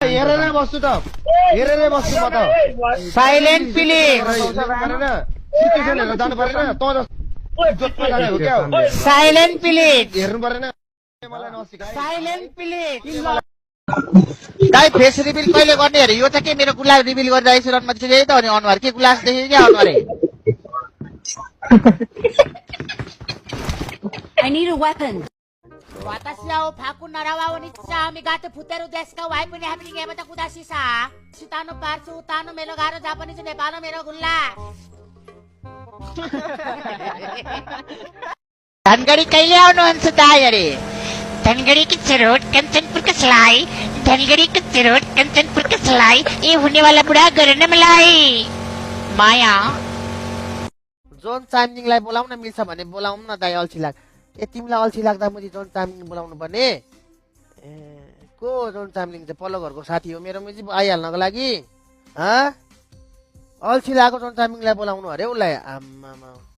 हेरेर बस्छु त हेरेर बस्छु म त साइलेन्ट प्लिज सिचुएसन हेरेर जानु परेन त जोत्न जाने हो क्या साइलेन्ट प्लिज हेर्नु परेन मलाई नसिकाए साइलेन्ट प्लिज दाइ फेस रिभिल कहिले गर्ने अरे यो त के मेरो गुलास रिभिल गरिरहेको छु रनमा चाहिँ त अनि अनुहार के गुलास देखेँ क्या अनुहारै I need a weapon. 私らをパクならわおにちゃみがてプテルですかワイプにハプニングやめたくだしさ下のパーツ歌のメロガールジャパニーズネパのメログラ Dhangadhi कहिले आउनुहुन्छ दाइ अरे धनगढीको चरोट कञ्चनपुरको सलाई धनगढीको चरोट कञ्चनपुरको सलाई ए हुनेवाला बुढा गरेन मलाई माया जोन चामलिङलाई बोलाउन मिल्छ भने बोलाउँ न दाइ अल्छी लाग ए तिमीलाई अल्छी लाग्दा मैले जोन चामलिङ बोलाउनु पर्ने ए को जोन चामलिङ चाहिँ पल्लो घरको साथी हो मेरो मुजी आइहाल्नको लागि अल्छी लागेको जोन चामलिङलाई बोलाउनु अरे उसलाई आम्मामा